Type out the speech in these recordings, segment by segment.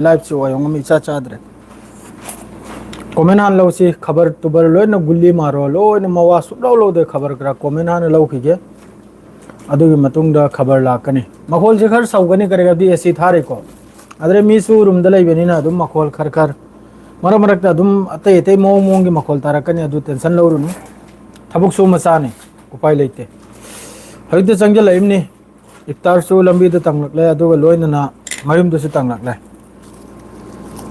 Life से वायोंग में इच्छा चादरे कमेंट हान लो सी खबर तुबर लो न गुल्ली मारो लो न मवा सुलो लो दे खबर करा कमेंट हान लो खिगे अदुगी मतुंग दा खबर लाकनी मखोल से खर सौगनी करेगा दी ऐसी थारे को अदरे मीसु रूम दलाई बेनी ना दुम मखोल खर खर मर मरक दा दुम अते अते मोंग मोंग की मखोल तारकनी अदु टेंशन लो रुनु थबुक सु मचाने उपाय लेते हरित संजल लाइमनी इफ्तार सु लंबी द तंगलक ले अदुगा लोइनना मयुम दसु तंगलक ले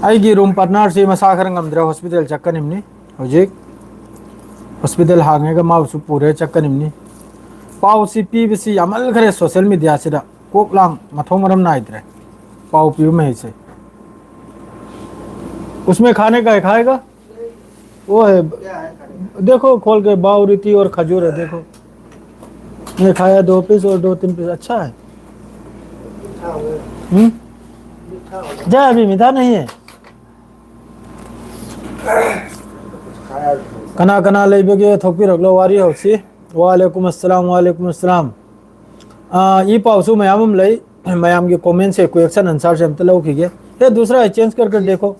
आईगी रूम पार्टनर से मसा खर ngамद्रे हॉस्पिटल चक्कनिमनी होजिक हॉस्पिटल हांगेगा माउसु पूरे चक्कनिमनी पाव सी पीबसी यामल खरे सोशल मीडिया से कोक लांग मथों मरम नाइद्रे पाव पीव में से उसमें खाने का है खाएगा वो है देखो खोल के बावरीती और खजूर है देखो ये खाया 2 पीस और 2-3 पीस अच्छा है जा अभी मीठा नहीं है कना कना ले बगे थोपी रखलो वारी होसी वालेकुम अस्सलाम ई पाउसु मयाम लई मयाम के कमेंट से क्वेश्चन आंसर से हम तो लो खिगे ये दूसरा है चेंज करके देखो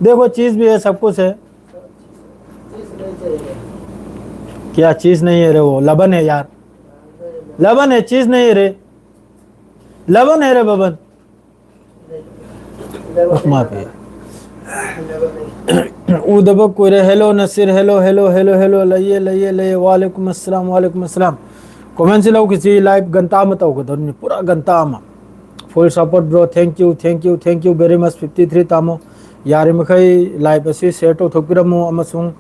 देखो चीज भी है सब कुछ है क्या चीज नहीं है रे वो लबन है यार लबन है चीज नहीं है रे लबन है रे बबन माफी उदब कोरे hello Nasir hello hello hello hello लइए लइए लइए वालेकुम अस्सलाम कमेंट से लो किसी लाइव घंटा में तो गदन पूरा घंटा में full support bro thank you very much 53 तामो यारे मखई लाइव असी शेयर तो थोपिरमो अमसुंग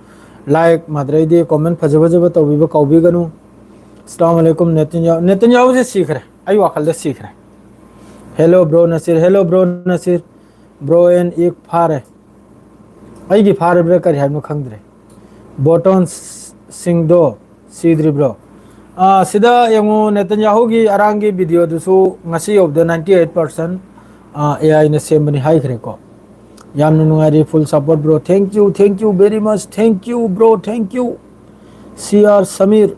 लाइक माद्रेदी कमेंट फजब फजब तौबीब कौबीगनु अस्सलाम वालेकुम नेतन्याहू से सीख रहे आई वाखल दे सीख रहे हेलो ब्रो नसीर ब्रो एन एक फार है आई की फार ब्रे कर है खंगद्रे बोटन सिंगदो सीद्री ब्रो सिदा यंगो नेतन्याहू की अरांगी video Dusu ngasi of the 98% AI ने सेमबनी हाई खरे को याम नुंगारी full support bro thank you very much thank you bro thank you CR Sameer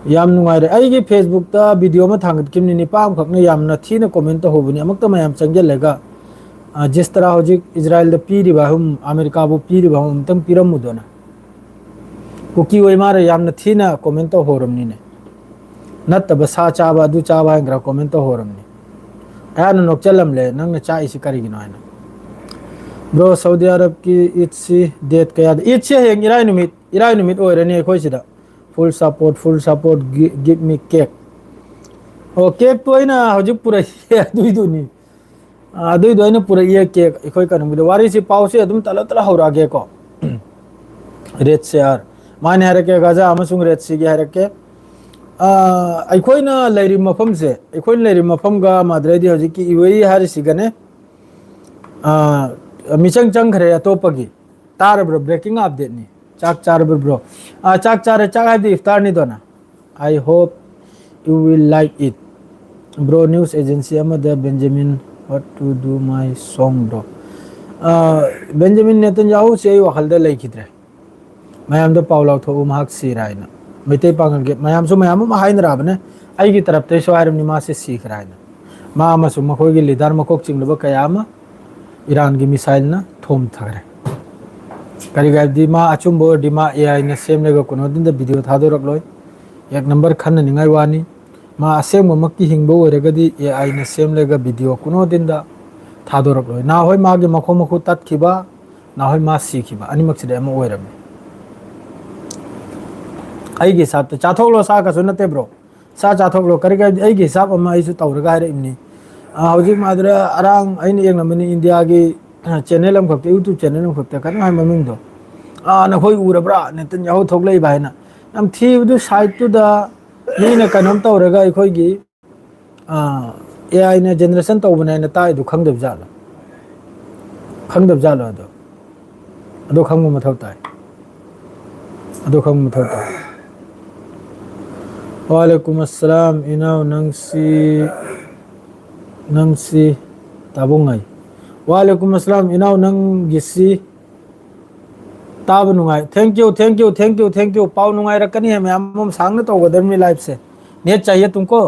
याम नुंगारे आई की फेसबुक ता वीडियो में थांगत किमनी निपाम खकने याम न थी न कमेंट तो होबनी अमक त मयाम चंगल लेगा जिस तरह होजिक इजराइल द पीरिबा हम अमेरिका बो पीरिबा हम तंग पिरमुदोना कुकी वही मारे याम न थी न कमेंट तो होरमनी ने नत बसा चाबा दु चाबा ग्रा कमेंट तो होरमनी यान नोकचलम ले नंग न चा इसी करेगी ना ब्रो सऊदी अरब की ईद सी डेट कया ईद से है इराई नुमित ओरनी खोई सिदा full support give me cake ओ केक तो इना हजिक पूरा दुई दुनी दुई दोइना पूरा ये केक इखोई कनु वारी सी पाव से अदुम तला तला होरा गे को रेड से यार माने हरे के गजा अमसुंग रेड सी गे हरे के अखोइना लेरी मफम से अखोइन लेरी मफम गा माद्रेदी हजिक की इवई हरि सिगने मिचंग चंग खरे अतोपगी तार ब्रो ब्रेकिंग अपडेट नी चाक चार ब्रो चाक चार है दी इफ्तार नहीं दोना I hope you will like it bro news agency अमद Benjamin what to do my song bro Benjamin Netanyahu से वखल दे लेखिद्रे मयाम दो पावलाव थो महक सिरायना मिते पांगल के मयाम सो मयाम हाइन राबने आई की तरफ ते सोहारम निमा से सीख रायना मा मसु मखोय की लीडर मकोक चिंगलब कयामा ईरान की मिसाइल ना थोम थगरे करीगा दिमा अचुंबो दिमा AI ने सेम लेगा कोनो दिन द वीडियो थादो रखलोय एक नंबर खन निंगाई वानी मा असेम मक्की हिंगबो ओरेगदी AI ने सेम लेगा वीडियो कोनो दिन द थादो रखलोय ना होय मागे मखो मखो तत्खिबा ना होय मा सीखिबा अनिमक सिदे म ओइरम आई के हिसाब तो चाथोगलो सा का सुनते ब्रो सा चाथोगलो करीगा आई के हिसाब अमा आइसु तौरगा है इमनी हौजिक माद्रा अरांग आइन एक नमनी इंडिया की चैनल हम खपते यूट्यूब चैनल हम खपते कन हाय ममिंग दो नखोई उरब्रा नेतन्याहू थोगलै बायना नम थीबदु साइट टू द नीना कनम तौरगा अखोई की AI ने जनरेशन तौबने न ताई दु खंगदब जालो अदो खंगु मथौ ताई अदो खंगु मथौ ताई वालेकुम अस्सलाम इनाव नंगसी ताबुंगाई वालेकुम अस्सलाम इनाव नंग गिसी ताब नुंगाई थैंक यू पाव नुंगाई रखनी है मैं हम सांगने तो गदर में लाइव से नेट चाहिए तुमको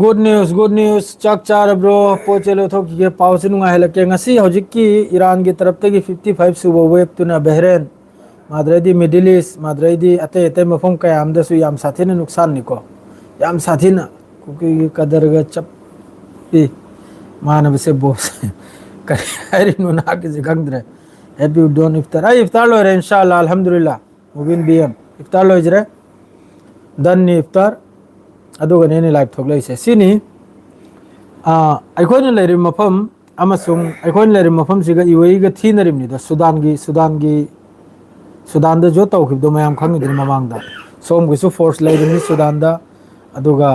गुड न्यूज़ चाक चार ब्रो पोचे लोथोक के पाउस नुंगा हेलके ngasi hojikki Iran gi taraf tagi 55 suba wave tuna Bahrain madraidi Middle East madraidi ate mafam kayam da su yam sathina nuksan niko yam sathina kuki kadar ga chap pi mana bise boss kari nuna ke jigandre happy don iftar lo re inshallah alhamdulillah mubin bm iftar lo jre dan ni iftar aduga ne live thoglai se sini aikoin le rim mafam amasung aikoin le rim mafam siga iwei ga thinarim ni da Sudan da jo taw khib do mayam khang ni mamang da som gi su force le rim ni Sudan da aduga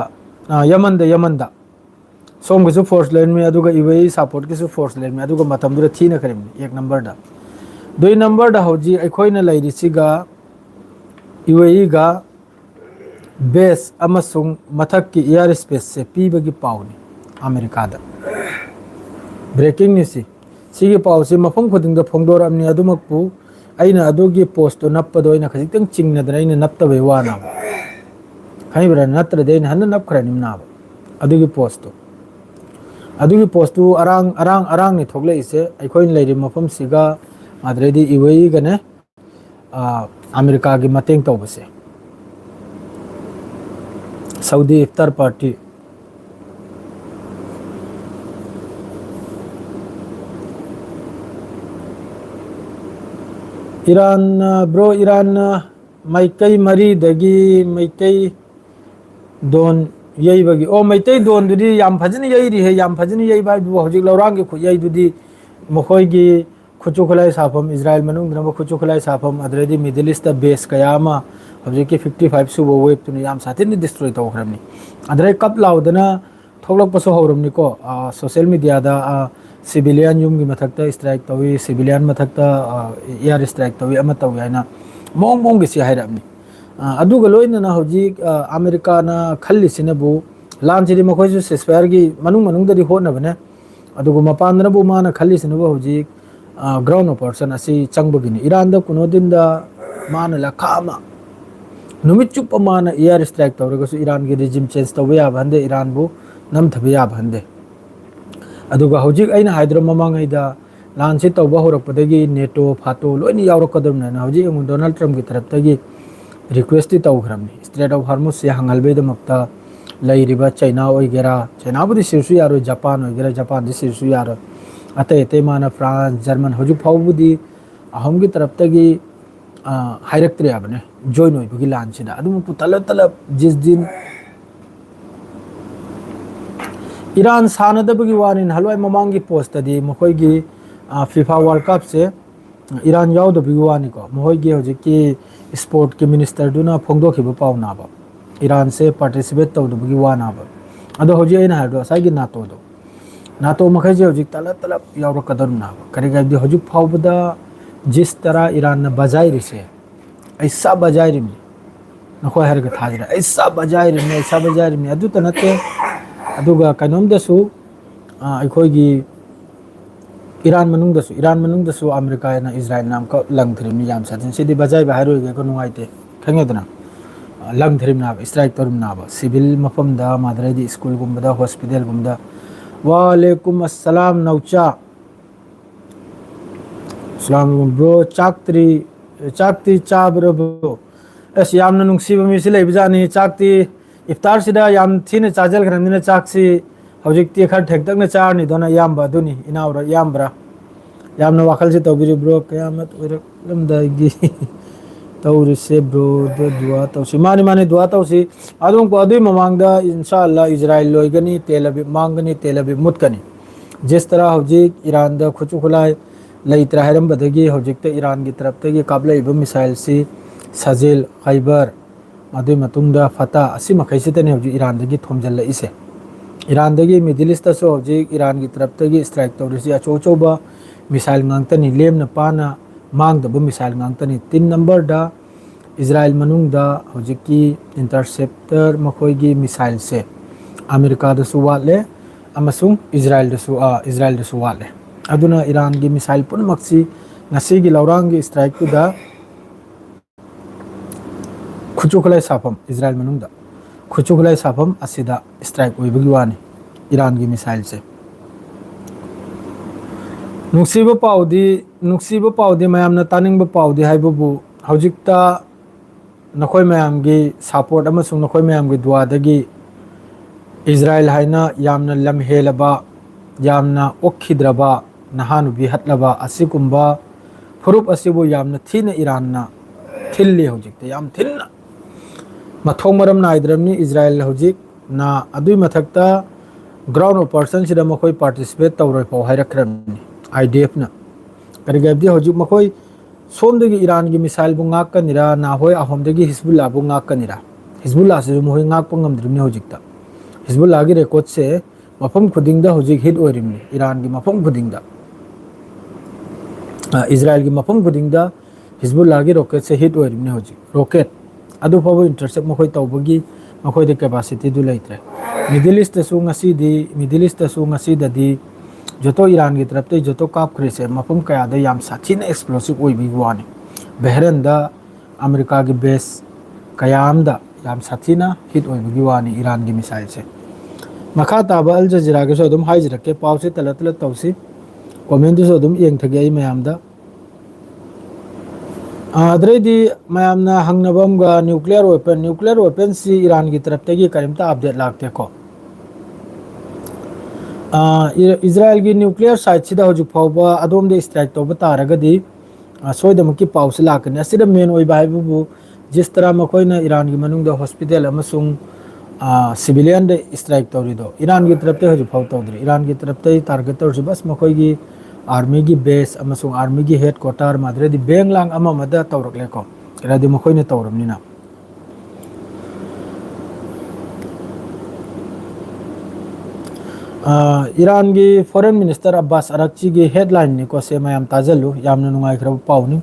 Yaman da som gi su force le mi aduga iwei support gi su force le mi aduga matam dura thina karim ni ek number da doi number da hoji aikoin le ri siga iwei ga base amasung mathak ki air space se pi bagi pauni America da breaking news sigi paw si mafam khuding da phongdor amni adumak pu aina adogi post to nap do ina khajitang chingna da ina nap ta bewa na khai bra natra de han nap khra nim na adogi post tu arang ni thogle ise aikoin leiri mafam siga madredi iwei gane America gi mateng to base Saudi iftar party Iran bro Iran maikai mari dagi maikai don yai bagi maitai don dudi yam phajini yai ri he yam phajini yai ba du hojik lorang ge khu yai dudi mokhoi gi khuchu khulai safam Israel manung dna khuchu khulai safam adredi Middle East base kayama hojik ki 55 subo wave tu yam satin ni destroy to khramni adre kap laudana thoglok paso hawramni ko social media da civilian yum gi mathakta strike tawi civilian mathakta air strike tawi ama tawi aina mong gi si hairamni aduga loina na hojik America na khalli sinabu lan chiri makhoi su ceasefire gi manung da ri hona bane aduga mapan na bu mana khalli sinabu hojik ground operation asi changbagini Iran da kuno din da mana la khama numit chup mana air strike tawrega su Iran gi regime change tawi ya bande Iran bu nam thabi ya bande aduga hojik aina haidra mamang aida lan si tawba horak padagi NATO phato loini yawrak kadam na hojik ang Donald Trump gi tarap tagi request ti taw khramni Strait of Hormuz se hangalbe da makta lairiba China oi gera China bu di sirsu yaro Japan oi gera Japan di sirsu yaro ate mana France German hoju phau bu di ahom gi tarap tagi hairak tri abane join oi bugi lan sida adum pu talab jis din Iran sanada bagi warin halwai mamangi post di mokhoi gi FIFA World Cup se Iran yaw da bagi wani ko mohoi gi hoje ki sport ki minister duna phongdo khiba paw na ba Iran se participate taw da bagi wana ba ado hoje ina hado sai gi NATO makhai je hoje talab yaw kadar na ba kari ga di hoje phaw bada jis tara Iran na bajai ri se aisa bajai ri mi nakhoi har ga thajra aisa bajai ri mi adu tanate aduga kanom da su akhoi gi Iran manung da su America na Israel nam ka lang thrim ni yam satin sidi bajai ba hairoi ga ko nungai te khange dana lang thrim na strike torum na ba civil mafam da madrai di school gum da hospital gum da wa alaikum assalam naucha salam bro chakti cha bro es yam na nungsi ba mi si lei bijani chakti iftar sida yam thine chajal gramina chaksi hojik ti khar thek tak na char ni dona yam ba duni inaura yam bra yam na wakal se tawbiri bro qiyamat ur lamda gi tawri se bro do dua tawsi mani dua tawsi adum ko adui mamang da inshallah Israel loi gani Tel Aviv mangani Tel Aviv mutkani jis tarah hojik Iran da khuchu khulai lai tra haram badagi hojik ta Iran gi taraf ta gi kabla ibu missile si Sajil Khyber adui matungda fata asima khaisi tane hoji Iran dagi thomjal la ise Iran dagi Middle East so hoji Iran gi taraf tagi strike tawrisi acho ba missile ngangtani lemna pana mangda bu missile ngangtani 3 number da Israel manung da hoji ki interceptor makhoi gi missile se America da su wale amasung Israel da su wale aduna Iran gi missile pun maksi ngasi gi laurang gi strike tu da खुचुखलाई साफम Israel मनुंगदा खुचुखलाई साफम असिदा strike ओइबगी वानी Iran की missile से नुक्सीब पाउदी मैम तानिंग पाउदी हाइबबु हौजिकता नखोय मैम की सपोर्ट अमसुंग नखोय मैम की दुआदगी इजराइल हाइना यामना लमहेलबा यामना ओखिद्रबा नहानुबी हटलबा असिकुंबा फुरुप असिबु यामना थीना ईरानना थिल्ली हौजिकते याम थिन्ना मथोंग मरम नाइद्रमनी इजराइल हौजिक ना अदुई मथक्ता ग्राउंड ऑपरेशन सिदा मखोय पार्टिसिपेट तौरोय पाउ हाइरखरमनी आईडीएफ ना करिगबदी हौजिक मखोय सोमदगी ईरान की मिसाइल बु ngakkanira ना होय अहोमदगी हिजबुल्लाह बु ngakkanira हिजबुल्लाह से मोय ngakpa ngamdrimni hojikta हिजबुल्लाह की रेकॉर्ड से मफम खुदिंगदा हौजिक हिट ओरिमनी ईरान की मफम खुदिंगदा इजराइल की मफम खुदिंगदा हिजबुल्लाह की रॉकेट से हिट ओरिमनी हौजिक रॉकेट अदु फाबो इंटरसेप्ट मखोय तौबगी मखोय दे कैपेसिटी दु लेत्रे मिडिल ईस्ट तसु ngasi ददी जोतो ईरान की तरफ ते जोतो काप क्रेसे मफम कयादा याम साथीना एक्सप्लोसिव ओइबी वानी बहरेन दा अमेरिका की बेस कयाम दा याम साथीना हिट ओइबी वानी ईरान की मिसाइल से मखा ताबा अल जजीरा के सो दुम हाइजरके पाव से तलत तलत तौसी कमेंट सो दुम येंग थगे आई मयाम दा अद्रेदी मयाम ना हंगनबम गा न्यूक्लियर वेपन सी ईरान की तरफ ते की करिमता अपडेट लागते को इजराइल की न्यूक्लियर साइट सिदा हजु फावबा अदोम दे स्ट्राइक तौबा तारगदी सोयदमकी पाउस लाकने असिदा मेन ओइबा हाइबु जिस तरह मखोयना ईरान की मनुंग दा hospital अमसुंग civilian they strike तौरीदो Iran की तरफ ते हजु फाव तौदरी ईरान की तरफ ते टारगेट तौरसे बस मखोय की आर्मी की बेस अमसुंग आर्मी की हेडक्वार्टर माद्रेदी बेंगलांग अमा मदा तौरकलेको रादी मखोयना तौरमनिना ईरान की फॉरेन मिनिस्टर अब्बास अरक्ची की हेडलाइन ने को से मैम ताजलु यामना नुंगाई खरब पाउनी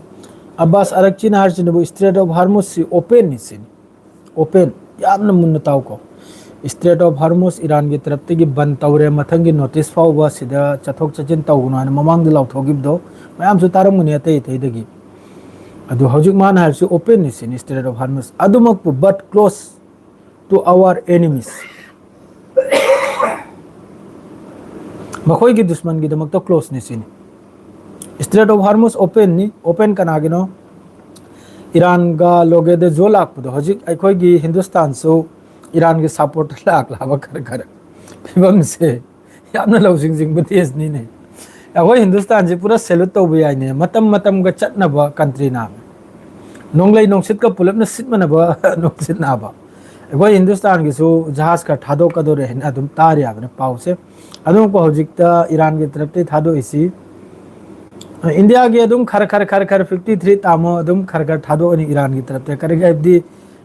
अब्बास अरक्ची ना हरचिनबु स्ट्रेट ऑफ हार्मुज सी ओपन निसिन ओपन यामना मुन्न ताव को स्ट्रेट ऑफ हार्मुज ईरान की तरफ ते की बंद तौरे मथंग की नोटिस फावबा सिदा चथोक चचिन तौगुनो हाना ममांग दे लाउथोगिबदो मैम सु तारमगनि अतै थैदगी अदु हौजिक मान हरसि ओपन निसिन स्ट्रेट ऑफ हार्मुज अदुमकपु but close to our enemies मखोय की दुश्मन की दमक तो क्लोज निसिन स्ट्रेट ऑफ हार्मुज ओपन नि ओपन कनागिनो ईरान गा लोगे दे जो लाकपदो हजिक अखोय की हिंदुस्तान सो ईरान के सपोर्ट लाक लाबा कर फिबम से यामना लौसिंग सिंग बतेस नि ने अखोय हिंदुस्तान से पूरा सैल्यूट तौबो याय ने मतम गा चटनबा कंट्री ना नोंगलै नोंसित का पुलप न सिट मनबा नोंसित नाबा अखोय हिंदुस्तान की सो जहाज का ठादो कदो रहन अदुम तार याबने पाव से अदुम को हजिकता ईरान की तरफ ते थादो इसी इंडिया के अदुम खर 53 तामो अदुम खर थादो अनि ईरान की तरफ ते करेगा इब्दी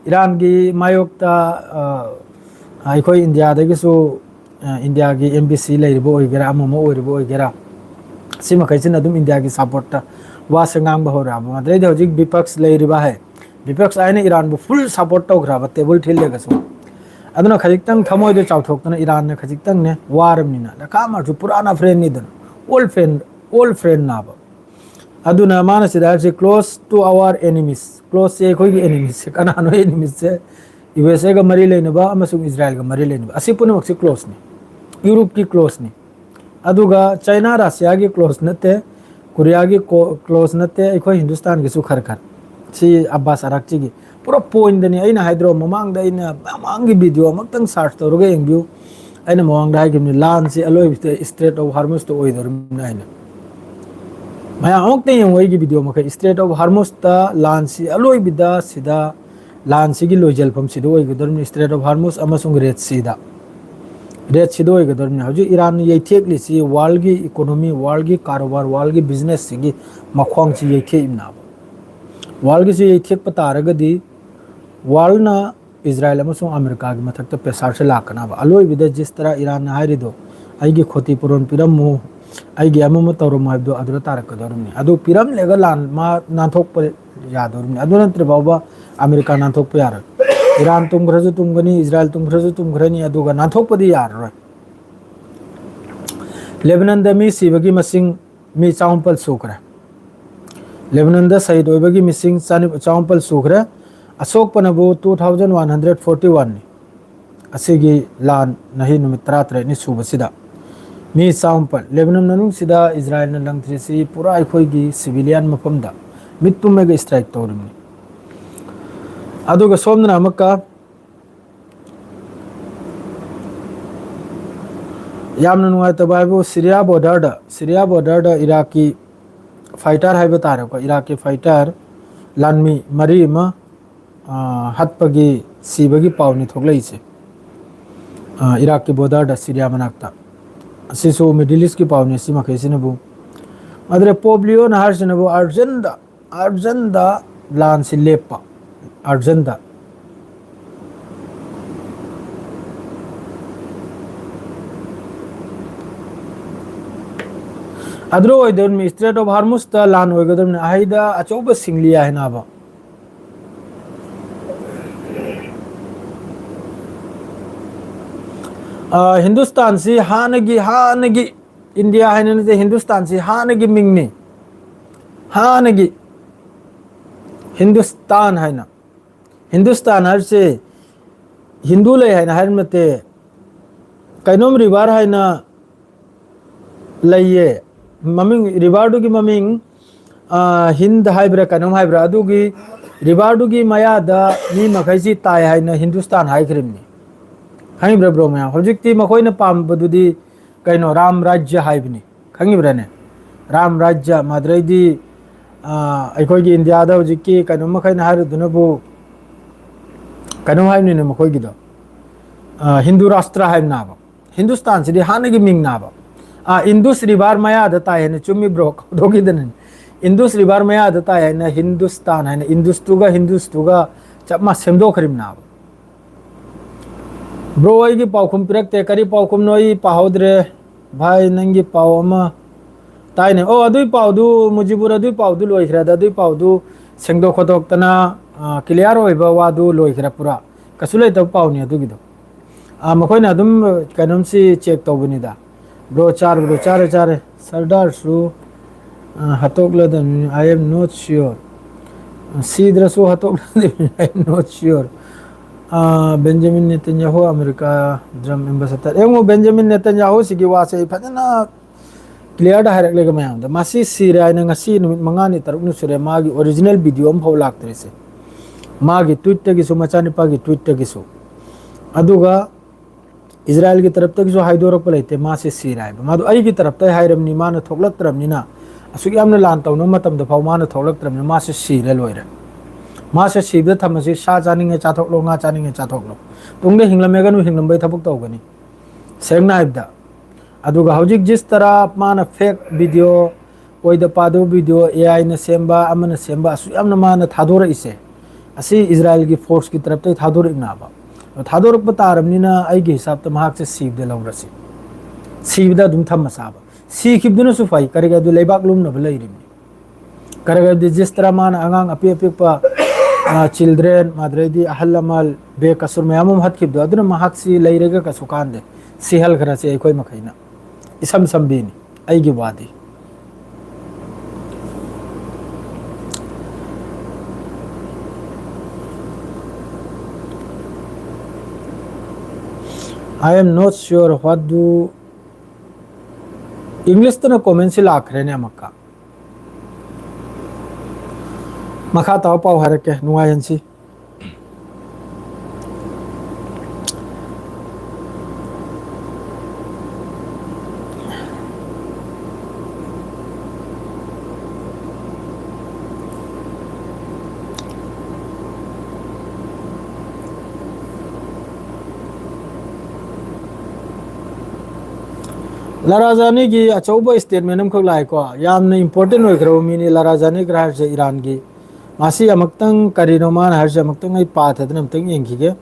ईरान की मायोक्ता अखोय इंडिया दगी सो इंडिया की एम्बेसी लेरिबो ओइगेरा अममो ओइरिबो ओइगेरा सिमा कैसिन अदुम इंडिया की सपोर्ट वा संगांग बहोरा माद्रे दे हजिक विपक्ष लेरिबा है विपक्ष आइने ईरान बु फुल सपोर्ट तौग्राबा टेबल ठिल्लेगा सो अदुना खजिकतंग थमोयदो चाउथोक्तना ईरान ने खजिकतंग ने वारमनिना दकामा जु पुराना फ्रेंड नि दन ओल्ड फ्रेंड नाबा अदुना माना सिदा से close to our enemies close से कोई की एनिमीज से कनानो एनिमीज से यूएसए का मरी लेनबा अमसुंग इजराइल का मरी लेनबा असि पुनमक से क्लोज नि यूरोप की क्लोज नि अदुगा चाइना रशिया की क्लोज नते कोरिया की क्लोज नते अखोय हिंदुस्तान की सुखर खर सी अब्बास अरक्ची की पूरा पॉइंट दनी अइना हाइद्रो ममांग दा ममांग की वीडियो मक्तंग सर्च तौरगा एंबियो अइना ममांग दा हाइगिमनि लान से अलोय बिते स्ट्रेट ऑफ हार्मुज तो ओइदरम नाइना मया अमक्ते यंगोय की वीडियो मखे स्ट्रेट ऑफ हार्मुज ता लान से अलोय बिदा सिदा लान से की लोइजलफम सिदो ओइगदरम स्ट्रेट ऑफ हार्मुज अमसुंग रेड सिदो ओइगदरम हजु ईरान यैथेकलि सी वर्ल्ड की इकोनॉमी वर्ल्ड की कारोबार वर्ल्ड की बिजनेस सिगी मखवांग सी यैथेइमना वर्ल्ड की यैथेक पतारगदी वर्ल्ड ना इजराइल अमसुंग अमेरिका की मथक्ता पेसार से लाकना अलोय बिदा जिस तरह ईरान ना हाइरिदो आइगी खोती पुरोन पिरमु आइगी अमम तौरम हाइबदो अदुरा तारकदरमनि अदु पिरम लेगा लान मा नाथोक प यादरमनि अदु नंतर बाबा अमेरिका नाथोक प यार ईरान तुमग्रजु तुमगनी इजराइल तुमग्रजु तुमग्रनी अदुगा नाथोक पदि यार रोय लेबनान द मी सिबगी मसिंग मी चाउंपल सुखरा लेबनान द शहीद होइबगी मिसिंग चाउंपल सुखरा ꯑꯁꯣꯛꯄꯅꯕꯨ 2141 ꯅꯤ ꯑꯁꯤꯒꯤ ꯂꯥꯟ ꯅꯍꯤ ꯅꯨꯃꯤꯠ 13 ꯅꯤ ꯁꯨꯕꯁꯤꯗ ꯃꯤ ꯆꯥꯝꯄꯜ ꯂꯦꯕꯅꯟ ꯃꯅꯨꯡꯁꯤꯗ ꯏꯖ꯭ꯔꯥꯏꯜꯅ ꯂꯪꯊ꯭ꯔꯤꯁꯤ ꯄꯨꯔꯥ ꯑꯩꯈꯣꯏꯒꯤ ꯁꯤꯚꯤꯂꯤꯌꯟ ꯃꯐꯝꯗ ꯃꯤꯠ ꯇꯨꯝꯃꯒ ꯁ꯭ꯇ꯭ꯔꯥꯏꯛ ꯇꯧꯔꯤꯕꯅꯤ ꯑꯗꯨꯒ ꯁꯣꯝꯗꯅ ꯑꯃꯨꯛꯀ ꯌꯥꯝꯅ ꯅꯨꯡꯉꯥꯏꯇꯕ ꯍꯥꯏꯕꯨ ꯁꯤꯔꯤꯌꯥ ꯕꯣर्डरꯗ इराकी फाइटर है तारेको इराकी फाइटर लानमी मरी अमा हत्पगी सीबगी पावनी थोगलैसे इराकी बॉर्डर सीरिया मनाक्ता असिसो मिडिल ईस्ट की पावनी सी मखैसिनबु अदरे पोब्लियो नहारसिनबु अर्जनदा लान से लेपा अर्जनदा अद्रो ओइदन स्ट्रेट ऑफ हार्मुस ता लान ओइगदम आइदा अचौब सिंगलिया है नाबा हिंदुस्तान से हानगी इंडिया है नते हिंदुस्तान से हानगी मिंगनी हानगी हिंदुस्तान है ना हिंदुस्तान हर से हिंदू ले है ना हर मते कैनोम रिवर है ना लइये ममिंग रिवार्डू की ममिंग हिंद हाइब्रा कनम हाइब्रा अदुगी रिवार्डू की मयादा मी मखैसी ताय है ना हिंदुस्तान हाई क्रिमनी खंगिब्रा ब्रो मैं हौजिकती मखोइना पामबदुदी कैनो राम राज्य हाइबनी खंगिब्राने राम राज्य माद्रैदी अखोइगी इंडियादा हौजिककी कैनो मखैना हारुदुनबु कैनो हाइबनी ने मखोइगिदो हिंदू राष्ट्र हाइब नाबा हिंदुस्तान सिदी हानगी मिंग नाबा इंदुस रिवर मयाद ताय है चुम्मी ब्रो दोगिदन इंदुस रिवर मयाद ताय है हिंदुस्तान है हिंदुस्तुगा चपमा सेमदो खरिम नाब ब्रो की पाउखुम पिरक्ते करी पाउखुम नोई पाहोद्रे भाई नंगी पाव अमा तायने ओ अदुई पाउदु मुजिबुर अदुई पाउदु लोइखरा अदुई पाउदु सेंगदो खोदोक्तना क्लियर ओइबा वादु लोइखरा पुरा कसुलै तब पाउनी अदुगिदो मखोइना अदुम कैनोमसी चेक तौबनिदा ब्रो चारे सरदार सु हतोकलदन आई एम नॉट श्योर सीद्रसु हतोकलदन I am not sure Benjamin Netanyahu America ड्रम एम्बेसडर एमो बेंजामिन नेतन्याहू सिगी वासे फजना क्लियर दा हारकलेगा मयाम दा मासी सिरायना ngasi नुमित मंगानी तरुकनु सुरे मागी ओरिजिनल वीडियो अम फाव लाक्तरेसे मागी ट्वीट तगिसु मचानिपा की ट्वीट तगिसु अदुगा इजराइल की तरफ तक जो हाइदोरप लेते माँ से सीराय मादो आई की तरफ तक हाइरमनी माने थोकलत्रमनिना असुगी हमने लान तौनो मतम द फाव माने थोकलत्रमनि माँ से सीरे लोइरे माँ से सीबे थमसे सा जानिंगे चाथोकलो nga चानिंगे चाथोकलो तुंगे हिंगलमेगनु हिंगलमबै थबुक तौगनी सेंगना हाइबदा अदुगा हौजिक जिस तरह माने फेक वीडियो ओइद पादो वीडियो एआई ने सेंबा अमने सेंबा असु हमने माने थादोर इसे असि इजराइल की फोर्स की तरफ तक थादोर इनाबा थादोरप तारमनिना आइगे हिसाब त महाक से सीबदे लौरसी सीबदा दुम थम मसाबा सीखिबदुना सुफाई करेगा दु लेबाक लुमना बलैरिमि करेगा दि जिस तरह मान अंगांग अपि अपि पा चिल्ड्रेन माद्रेदी अहलमल बे कसुर मयामम हतखिबदु अदुना महाक सी लैरेगा कसुकांदे सिहल खरा से एकोय मखैना इसम संबीनी आइगे वादी I am not sure what do English तो ना कमेंट से लाख रहे ने मक्का मखा ताव पाव हर के नुआयंसी लाराजानी की अचौब स्टेटमेंट हम खक लाइको यामना इंपोर्टेंट होइखरो मिनी लाराजानी ग्राहर से ईरान की मासी अमक्तंग करिनो मान हर से अमक्तंग आई पाथदन अमक्तंग यंखिगे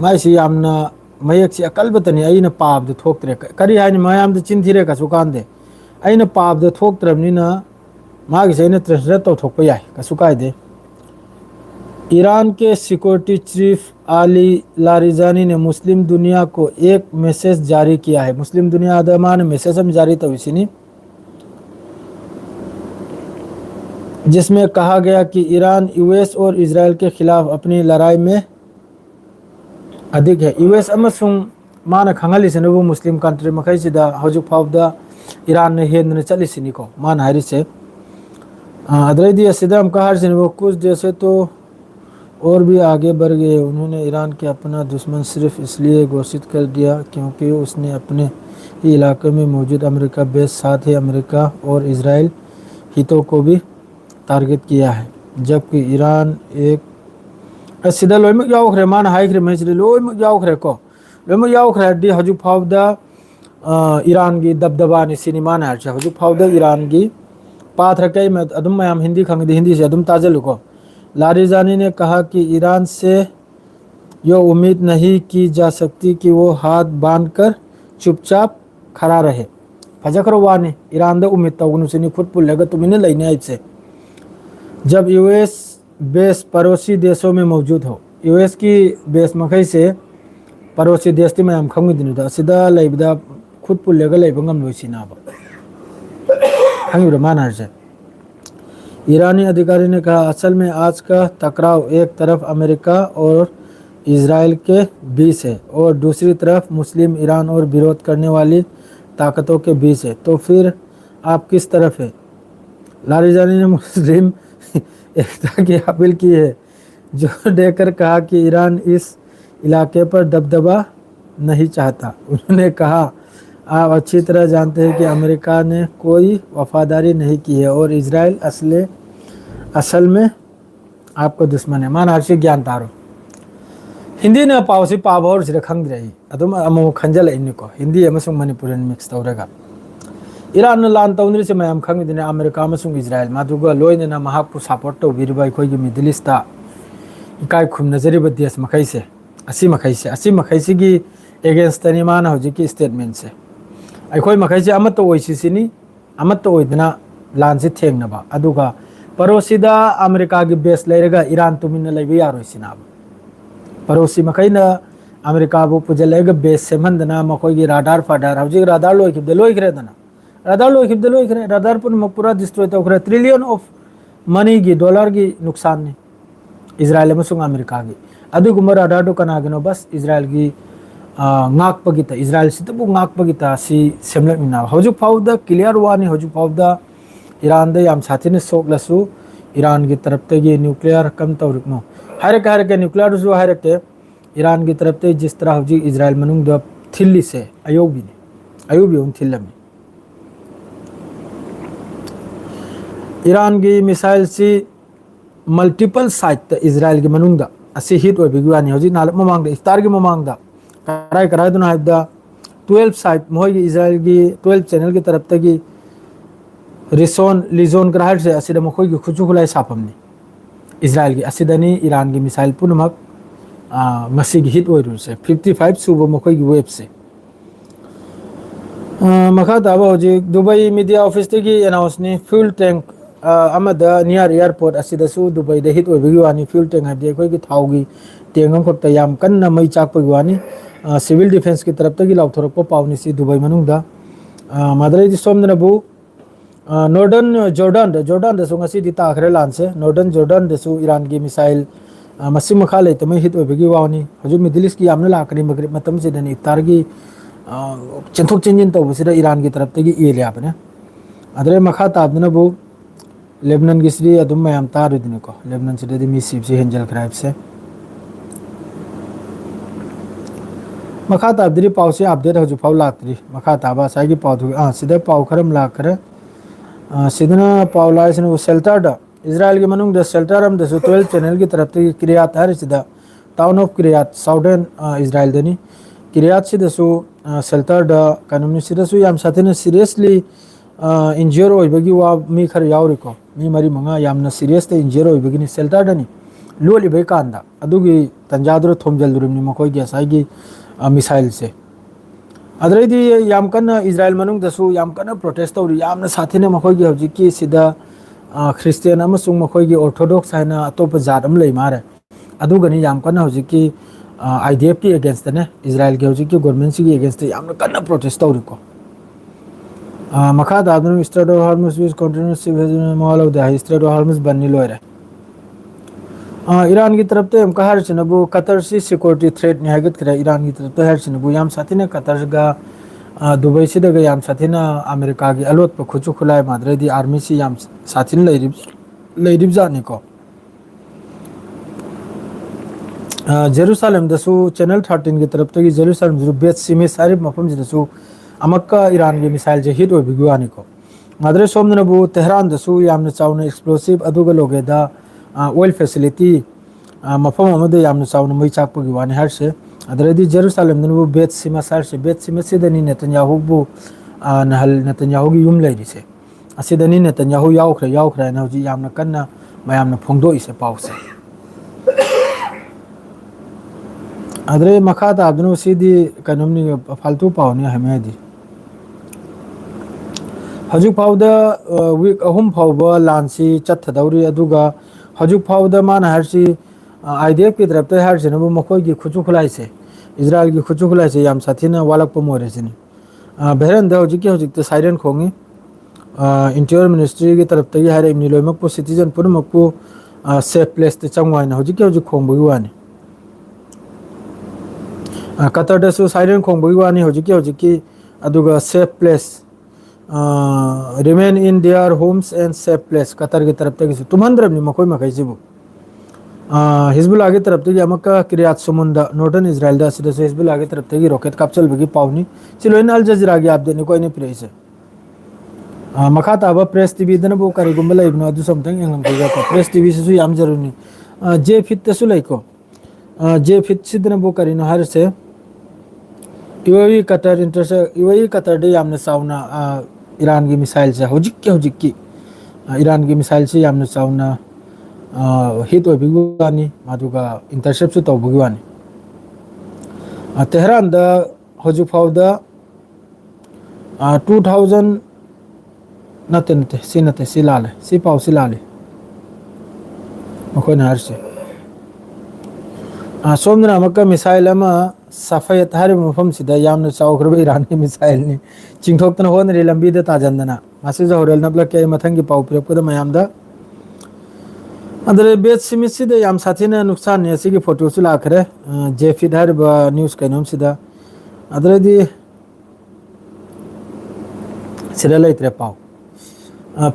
माइसी यामना मयक से अकलबतनी अइना पाबद थोक्तरे करि हानि मयाम द चिंथिरे का सुकांदे अइना पाबद थोक्तरमनिना मागी से अइना ट्रांसलेट तो थोकप याय का सुकायदे ईरान के सिक्योरिटी चीफ आली लारिजानी ने मुस्लिम दुनिया को एक मैसेज जारी किया है मुस्लिम दुनिया आदमान मैसेज हम जारी तो इसी जिसमें कहा गया कि ईरान यूएस और इजराइल के खिलाफ अपनी लड़ाई में अधिक है। यूएस अमसुंग माना खंगलिसिनबु मुस्लिम कंट्री मखैसिदा हजु फावदा ईरान ने हेन चलिसिनिको माना हारिसे अदरैदी असिदम कहारसिनबु कुछ देशे तो और भी आगे बढ़ गए। उन्होंने ईरान के अपना दुश्मन सिर्फ इसलिए घोषित कर दिया क्योंकि उसने अपने ही इलाके में मौजूद अमेरिका बेस साथ ही अमेरिका और इजराइल हितों को भी टारगेट किया है। जबकि ईरान एक सीधा लोइमक यावखरे मान हाइखरे मेजरी लोइमक यावखरे को लोइमक यावखरे दी हजु फावदा ईरान की दबदबा नि सिनेमा ना हरचे हजु फावदा ईरान की पात्र कई में अदम मयाम हिंदी खंगदी हिंदी से अदम ताजलुको लारिजानी ने कहा कि ईरान से यो उम्मीद नहीं की जा सकती कि वो हाथ बांधकर चुपचाप खड़ा रहे। फजकरो वानी ईरान दा उम्मीद तौगनुसिनी खुद पुल्लेगा तुमिने लेने आइसे जब यूएस बेस पड़ोसी देशों में मौजूद हो। यूएस की बेस मखई से पड़ोसी देश में हम खंगदिनुदा असिदा लेबदा खुद पुल्लेगा लेबंगम लोइसिनाबा खंगिब्रा मानहरसे। ईरानी अधिकारी ने कहा असल में आज का टकराव एक तरफ अमेरिका और इजराइल के बीच है और दूसरी तरफ मुस्लिम ईरान और विरोध करने वाली ताकतों के बीच है। तो फिर आप किस तरफ है? लारिजानी ने मुस्लिम एकता की अपील की है जो देकर कहा कि ईरान इस इलाके पर दबदबा नहीं चाहता। उन्होंने कहा आप अच्छी तरह जानते हैं कि अमेरिका ने कोई वफादारी नहीं की है और इजराइल असल में आपका दुश्मन है। मान हर्षि ज्ञान तारो हिंदी ने पावसी पाभौर से खंग रही अदम अमो खंजल इनको हिंदी अमसुंग मणिपुरन मिक्स तौरगा ईरान लान तौनरी से मैं खंग दिन अमेरिका अमसुंग इजराइल मादुगा लोइनेना महापु सपोर्ट तौबिरबा अखोइगी मिडिल ईस्टता इकाय खुमनजरिबा देश मखैसे असी मखैसिगी एगेंस्टनी माना हौजिकी स्टेटमेंट से अखोइ मखैसे अमत ओइसिसिनी अमत ओइदना लान से थेंगनबा अदुगा पड़ोसीदा अमेरिका की बेस लेरेगा ईरान तुमिन लेबा यारोइसिनाब पड़ोसी मखैना अमेरिका बु पुजलेगा बेस सेमंदना मखोइगी राडार फाडार हौजिक राडार लोइखरेदना राडार पुन पूरा डिस्ट्रॉय तौखरे ट्रिलियन ऑफ मनी की डॉलर की नुकसान ने इजराइल अमसुंग अमेरिका की अदुगुम राडार दो कनागिनो बस इजराइल की ꯉꯥꯛꯄꯒꯤꯇ इजराइल ꯉꯥꯛꯄꯒꯤꯇ ꯁꯤ ꯁꯦꯝꯂꯛꯃꯤꯟꯅꯕ ꯍꯧꯖꯤꯛ ꯐꯥꯎꯕꯗ ꯀ꯭ꯂꯤꯌꯥꯔ ꯋꯥꯅꯤ ꯍꯧꯖꯤꯛ ꯐꯥꯎꯕꯗ ꯏꯔꯥꯟꯗ ꯌꯥꯝ ꯁꯥꯊꯤꯅ ꯁꯣꯛꯂꯁꯨ ꯏꯔꯥꯟꯒꯤ ꯇꯔꯞꯇꯒꯤ न्यूक्लियर कम तौरिकनो हायरके न्यूक्लियरसु हायरके ईरान की तरफ से जिस तरह हौजिक इजराइल मनुंग थिल्ली से अयोबी थिल्लमी ईरान की मिसाइल से मल्टीपल साइट इजराइल की मनुंग हिट होगी हौजिक नाल ममांग इफ्तार की ममांग कराई कराइदुना 12 साइट मोहगी इजराइल की 12 चैनल की तरफ तक रिसोन लिजोन कराइड से असिदा मखोई खुचु खुलाई साफमनी इजराइल की असिदनी ईरान की मिसाइल पुनमक मसी की हिट होइरु से 55 सुबह मखोई की वेब से मखा ताबा हौजिक दुबई मीडिया ऑफिस की अनाउंसनी फ्यूल टैंक नियर एयरपोर्ट असिदसु दुबई द हिट होइबगी वानी फ्यूल टैंक हादे अखोई की थाउगी टेंगम खत याम कन्ना मई चाकपगी वानी सिविल डिफेंस की तरफ तक लाउथोरप पाउनी सी दुबई मनुंगदा मदरई सोमदनबु नॉर्दर्न जॉर्डन दसु ngasi di takhre lan se northern Jordan दसु ईरान की मिसाइल मसी मखा लेते में हिट होबगी वानी हजु मिडिल ईस्ट की यामना लाकरी मगरिब मतम से दनी इफ्तार की चंथोक चिंजिन तौबसिदा ईरान की तरफ तक एलिया बने अदरे मखा ताबनबु लेबनान की श्री अदुम मयाम तारुदिनको लेबनान से दे मिसिब से हेंजल क्राइब से मखा ताबदरी पाव से अपडेट हजु फाव लात्री मखा ताबा सागी पाव सिदा पाव खरम लाकर सिदना पाव लाइसन शेल्टर द इजराइल के मनुंग द शेल्टर हम द 12 चैनल की तरफ से क्रियात हर सिदा टाउन ऑफ क्रियात साउदर्न इजराइल दनी क्रियात से दसु शेल्टर द कानूनी से दसु याम साथेना सीरियसली इंजर होइबगी वा मी खर यावरिको मी मरी मंगा यामना सीरियस ते इंजर होइबगी नि शेल्टर दनी लोली बे कांदा अदुगी तंजादुर थोमजल दुरुमनी मखोई के साइगी मिसाइल से अदरैदी याम कन्ना इजराइल मनुंग दसु याम कन्ना प्रोटेस्ट तौरी यामना साथीने मखोई हौजिकी सिदा ख्रिस्टियन अमसुंग मखोई ऑर्थोडॉक्स हैना अतोप जात अम लै मारे अदुगनी याम कन्ना हौजिकी आईडीएफ की अगेंस्ट ने इजराइल के हौजिकी गवर्नमेंट की अगेंस्ट यामना कन्ना प्रोटेस्ट तौरीको मखा दादन strait of Hormuz which continues mall of the strait of Hormuz बननी लोरे ईरान की तरफ तो हमका हर चनबु कतर से सिक्योरिटी थ्रेट ने हगत करे ईरान की तरफ तो हर चनबु याम साथीने कतर गा दुबई से दगा याम साथीना अमेरिका की अलोट पर खुचु खुलाय माद्रे दी आर्मी से याम साथीन लेरिब जाने को जेरूसलम दसु चैनल 13 की तरफ तो जेरूसलम जो बेत सीमे सारे मफम दसु अमक्का ईरान की मिसाइल जे हिट बिगुआनी को माद्रे सोमनबु तेहरान दसु यामने चाउना एक्सप्लोसिव अदुगा लोगेदा ऑयल फैसिलिटी मफम अमदे यामने चाउना मई चाकपगी वाने हरसे अदरदी जेरूसलम दनु बेत सीमा सारसे बेत सीमा सिदनी नेतन्याहु बु नहल नेतन्याहु की युम लेरिसे असिदनी नेतन्याहु याउखरे ना हुजी यामना कन्ना मयामना फोंगदो इसे पाउसे अदरे मखा ताबदनु सीधी कनमनी फालतू पावनी हमेदी हजुक फाउदा वीक अहुम फाउबा लांसी चथदौरी अदुगा हजुक फाउदा माना हरसी आईडीएफ की तरफ ते हरसे नबु मखोय की खुचु खुलाई से इजराइल की खुचु खुलाई से याम साथीना वालक पमोरे से बेरन दा हजुक ते साइरन खोंगी इंटीरियर मिनिस्ट्री की तरफ ते हरे निलोयमक पु सिटीजन पुरमक सेफ प्लेस ते चंगवाइना हजुक खोंबगी वानी कतर दसु साइरन खोंबगी वानी हजुक अदुगा safe place remain in their homes and safe place Qatar की तरफ तक तुम्हांद्रबनी मकोई मखैसिबु हिजबुल्लाह की तरफ तक अमका किरियात सुमुंदा नॉर्दर्न इजराइल दा सिदा हिजबुल्लाह की तरफ तक रॉकेट कैप्चल बगी पावनी चिलोइन अल जजीरा की आप देने कोई ने प्रेस मखा ताबा प्रेस टीवी दन बो करी गुंबला इब्न अदु समथिंग एंगम कइगा को प्रेस टीवी से याम जरूनी जे फिट तसु लाइको जे फिट सिदन बो करी न हर से UAE Qatar inter se UAE Qatar दे यामने साउना ईरान की मिसाइल से हुजिक की ईरान की मिसाइल से यामने साउना हिट बिगुआनी मादुगा इंटरसेप्ट से तौबुगुआनी तेहरान दा हजुक फाउदा 2000 नते सी लाले सी पाउ सी लाले मखोन हरसे सोमना अमका मिसाइल अमा सफायत हर मफम सिदा यामने चाउखरब ईरान की मिसाइल नि चिंगथोक्तना होनरि लंबी दा ताजंदना मासे जहरल नबला के मथंगी पाउ प्रेपकदा मयामदा अदरे बेत सिमिसिदा याम साथीना नुकसान ने सिगी फोटो सु लाखरे जे फिड हर न्यूज़ कैनम सिदा अदरे दी सिदा लेत्रे पाउ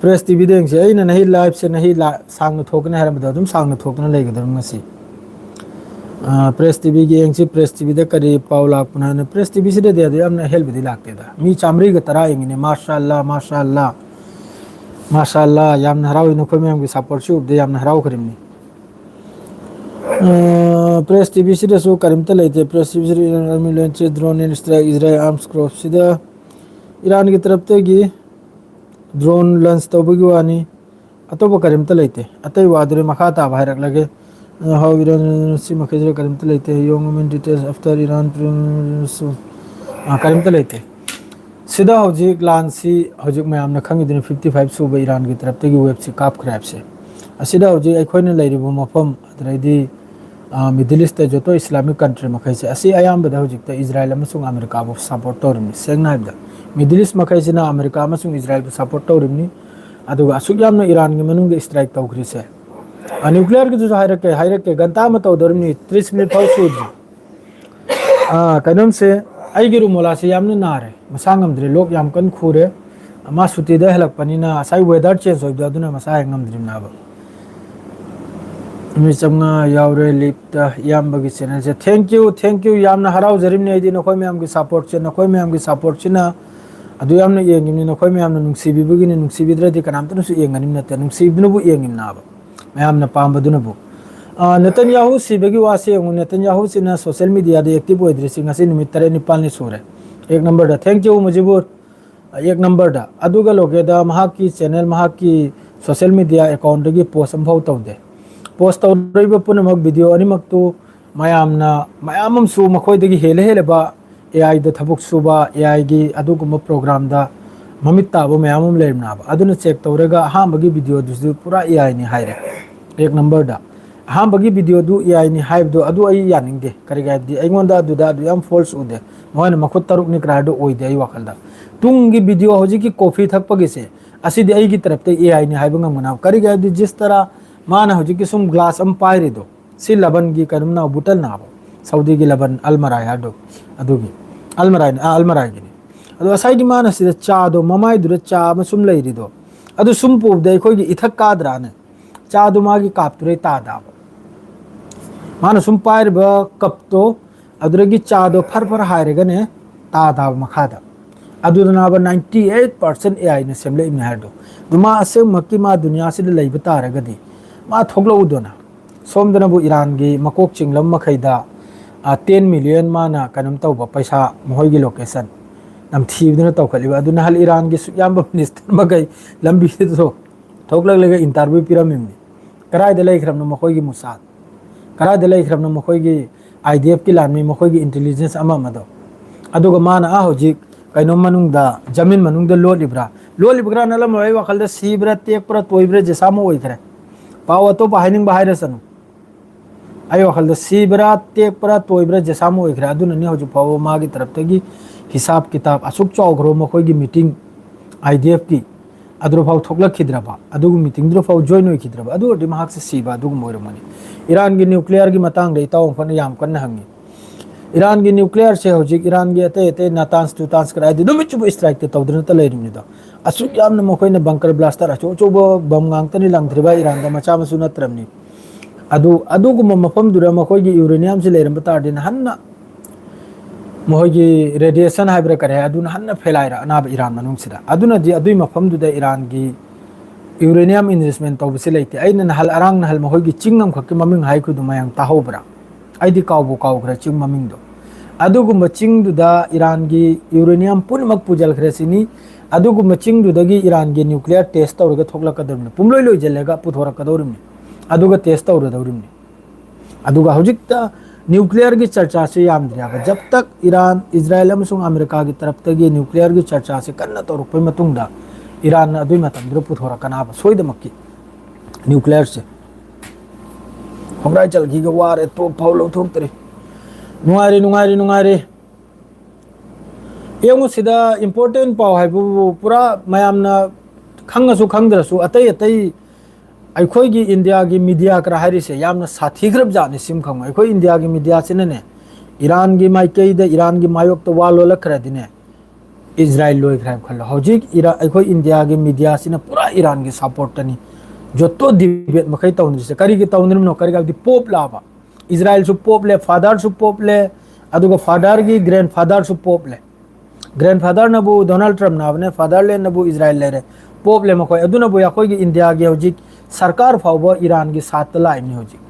प्रेस टीवी देंग से अइना नहीं लाइव से नहीं सांग थोकने हर बदा तुम सांग थोकना लेगदर मसी प्रेस टीवी की एंग से प्रेस टीवी दे करी पाउ लाख पुना प्रेस टीवी से दे दे हमने हेल्प दी लागते दा मी चामरी ग तरा एंगिने माशाअल्लाह माशाअल्लाह माशाअल्लाह याम हराव इन को में सपोर्ट शू दे याम हराव करिमनी प्रेस टीवी से सो करिम त लेते प्रेस टीवी से army launch drone in strike Israel arms crop सीधा ईरान की तरफ ते की ड्रोन लॉन्च तौबगी वानी अतोब करिम त लेते अतई वादरे मखाता बाहर लगे हाउ ईरान सी मखजर करिम त लेते योंग में डिटेल्स आफ्टर ईरान करिम त लेते सीधा हजिक लांसी हजिक मैम खंगी 55 सूब ईरान की तरफ तक वेब से काप क्रैप से असिदा हजिक अखोइना लेरिबो मफम अदरैदी मिडिल ईस्ट जो तो इस्लामिक कंट्री मखैसे असि अयामबदा हजिक इजराइल अमसुंग अमेरिका बो सपोर्ट तौरमि सेंगना हाबदा मिडिल ईस्ट मखैसिना अमेरिका अमसुंग इजराइल बो सपोर्ट तौरमि अदुगा असुक यामना ईरान की मनुंग स्ट्राइक तौखरिसे न्यूक्लियर की जो हायरके गंता म तौदरमि 30 मिनट फाउ सुद्रि कदम से आईगी रुमोला से यामने नारे मसांगमद्रे लोग याम कन खुरे मा सुती दे हलकपनिना असाई वेदर चेंज होइदा दुना मसा हेंगमद्रिम नाबा मी चमना यावरे लिप्ता यामबगी चैनल से थैंक यू यामना हराव जरिम ने दिन नखोय मैम की सपोर्ट से नखोय मैम की सपोर्ट छिना अदु यामना येंगिमनि नखोय मैमना नुंसीबिबगिनि नुंसीबिद्रदि कनामतनसु येंगनिम नते नुंसीबिनबु येंगिम नाबा मैमना पामबदुनबु नेतन्याहू सिबगी वासे नेतन्याहू सिना सोशल मीडिया दे एक्टिव होइद्रिसिंग असि निमित 3 निपाल नि सोरे एक नंबर दा थैंक यू मुजिबुर एक नंबर दा अदुगा लोगेदा महाकी चैनल महाकी सोशल मीडिया अकाउंट की पोस्ट हम तौदे पोस्ट तौरब पुनमक वीडियो अनिमक तो मयाम सु मखोयदगी हेले हेलेबा एआई द थबुक सुबा एआई की अदुगुम प्रोग्राम दा ममित ताबो मयाम लेरनाबा अदुना चेक तौरगा हामबगी वीडियो दुसु पूरा एआई नि हायरे एक नंबर दा हाँ बगी वीडियो दु AI नि हाइब दो अदु आई यानिंग दे करी गाइब दी अइंगोंदा अदुदा अदु याम फॉल्स उदे मोहन मखुत तरुक नि क्रार दो ओइदे आई वखलदा तुंगी वीडियो होजी की कॉफी थकपगे से असिदि आई की तरफ ते AI नि हाइब ngam करी गाइब दी जिस तरह माना होजी की सुम ग्लास अम पाइरे दो सी लबन की करुम ना बुटल ना सऊदी की लबन अलमराय हाडो अदुगी अलमराय की अदु असाई की माना सिदा चा दो ममाई दुरे चा म सुम लेरी दो अदु सुम पुबदे खोगी इथक कादरा ने चा दु मागी कापतुरे तादा माना सुम पाइरब कप तो अदुरगी चा दो फर फर हायरगने तादा मखादा अदुनाब 98% AI ने सेमले इम हाडो दुमा असे मक्की मा दुनिया से लेब तारगदी मा थोगलो उदोना सोमदनबु ईरान की मकोक चिंगलम मखैदा 10 मिलियन माना कनम तौब पैसा मोहगी लोकेशन नम थीबदना तौखलिबा अदुना हल ईरान की सुयाम मिनिस्टर मगै लंबी तो थोगलग लेगा इंटरव्यू पिरामिमनी कराय दे लेखरम मखोगी मुसाद कराय दे लेखरम मखोगी IDF की लानमी मखोगी इंटेलिजेंस अमा मदो अदुगा माना आ होजिक कइनो मनुंगदा जमीन मनुंगदा लोलिब्रा नलम ओय वखलदा सीब्रा तेकप्रा तोइब्रा जेसामो ओइखरे पाव तो बाहाइनिंग बाहाइरसनु आई वखलदा सीब्रा तेकप्रा तोइब्रा जेसामो ओइखरे अदुना नि होजु पाव मागी तरफतगी हिसाब किताब असुक चौग्रो मखोगी मीटिंग IDF की अदुर फाव थोकलखिद्रबा अदुगु मीटिंग दुर फाव जॉइन ओइखिद्रबा अदु ओदि महाक से सीबा अदुगु मोइरमनि ईरान की न्यूक्लियर की मतंग दे ताव फन याम कन्न हंगी ईरान की न्यूक्लियर से होजिक ईरान की अते नातांस टूतांस कराय दि नुमिचुब स्ट्राइक ते तौदन त लेरिमिदा असु याम न मखोइन बंकर ब्लास्टर अचो चो बम गांगतनी लांगथ्रिबा ईरान दा मचा मसु नत्रमनी अदुगु मफम दुरा मखोगी यूरेनियम से लेरम तारदिन हन्ना मोहगी रेडिएशन हाइब्रा करे अदुन हन्ना फैलायरा अनाब ईरान मनुंगसिदा अदुना दि अदुई मफम दुदा ईरान की यूरेनियम इन्वेस्टमेंट तौबसे लेते अइन नहल अरांग नहल मखोगी चिंगम खक्की ममिंग हाइकु दुमायंग ताहोब्रा आइदि कावबो कावग्रा चिंग ममिंग दो अदुगुम चिंग दुदा ईरान की यूरेनियम पुनमक पुजल खरेसिनी अदुगुम चिंग दुदगी ईरान की न्यूक्लियर टेस्ट तौरगा थोकलकदरमने पुमलोय लोय जलेगा पुथोरकदौरमने अदुगा टेस्ट तौरदौरमने अदुगा हौजिकता न्यूक्लियर की चर्चा से यामद्रियाबा जब तक ईरान इजराइल अमसुंग अमेरिका की तरफ तक न्यूक्लियर की चर्चा से कन्ना तौरपै मतुंगदा ईरान अदुई मतंद्र पुथोरकनाबा सोइदमक्की न्यूक्लियर से हमराय चलगी के वारे तो फाउलो थोकतरे नुंगारे येंगु सिदा इंपोर्टेंट पाव हाइबु पूरा मयामना खंगसु खंगद्रसु अतै अखोई इंडिया की मीडिया करा हारिसे यामना साथीग्रब जाने सिम खंग अखोई इंडिया की मीडिया सिने ईरान की माइकई दे ईरान की मायोक तो वालो लखरदिने इजराइल लोय खराब खल हौजिक अखोई इंडिया की मीडिया सिने पूरा ईरान की सपोर्ट तनी जो तो डिबेट मखै तौनरिसे करी की तौनरिमनो करी गाबदी पोप लाबा इजराइल सु पोप ले फादर सु पोप ले अदुगा फादर की ग्रैंडफादर सु पोप ले ग्रैंडफादर नबु डोनाल्ड ट्रम्प नाबने फादर ले नबु इजराइल ले रे पोप ले मखै अदुनबु याखोई की इंडिया की हौजिक सरकार फावबो ईरान की साथ लाइनी हौजिक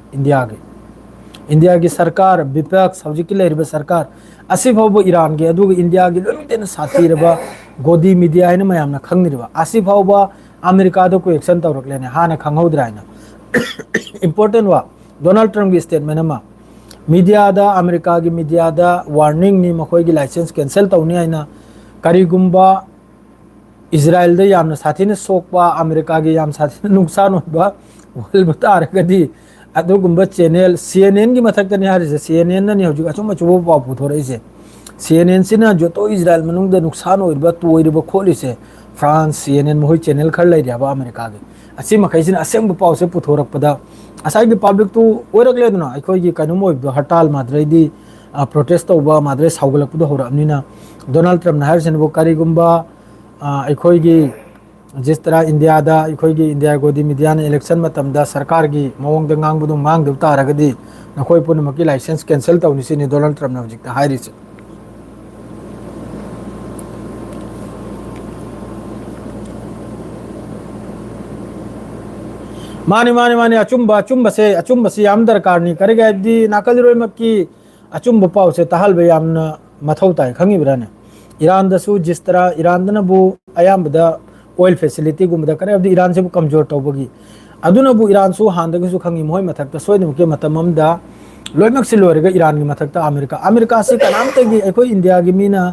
इंडिया की सरकार विपक्ष हौजिक की लेरिबा सरकार असि फावबो ईरान की अदुगा इंडिया की लोमितेन साथीरबा गोदी मीडिया है मयामना खंगनिरबा असि फावबा अमेरिका को एक्शन तौरक्लेने हाना खंगौद्रायना इंपोर्टेंट वा डोनाल्ड ट्रम्प की स्टेटमेंट अमा मीडिया दा अमेरिका की मीडिया दा वार्निंग नि मखोई की लाइसेंस कैंसिल तौनी आइना करीगुम्बा इजराइल दे यामना साथीने सोकपा अमेरिका की याम साथीने नुकसान होबा वल बतारगदी अदुगुम्बा चैनल CNN की मथकतने हारिसे CNN ने हौजिक अचुम अचुबो पाव पुथोरइसे CNN सिना जो तो इजराइल मनुंग दे नुकसान होइबा तोइरबा खोलिसे फ्रांस CNN मोहई चैनल खर लेरियाबा अमेरिका के असि मखैसिन असेंग पाव से पुथोरकपदा असाई की पब्लिक तो ओरकलेदना अखोई की कनुम ओइबदो हड़ताल माद्रैदी प्रोटेस्ट तौबा माद्रै सावगलकपदो होरबनिना डोनाल्ड ट्रम्प ना हारिसिनबो करीगुम्बा अखोई की जिस तरह इंडिया दा अखोई की इंडिया गोदी मीडिया ने इलेक्शन मतमदा सरकार की मवंग द ngangbudum mangdu taragadi नखोई पुनमकी लाइसेंस कैंसिल तौनिसिनि डोनाल्ड ट्रम्प ना हजिकता हारिसे माने अचुंब से याम दरकार नहीं करेगा दी नाकल रोय मक्की अचुंब पाव से तहल बे याम मथौ ताई खंगी ब्राने ईरान दसु जिस तरह ईरान दनबु अयामबदा ऑयल फैसिलिटी गुमदा करे अब ईरान से कमजोर तौबगी अदुनबु ईरान सु हांदगसु खंगी मोय मथकता सोयनमके मतममदा लोयमक से लोरेगा ईरान की मथकता अमेरिका से कनामतगी अखोई इंडिया की मीना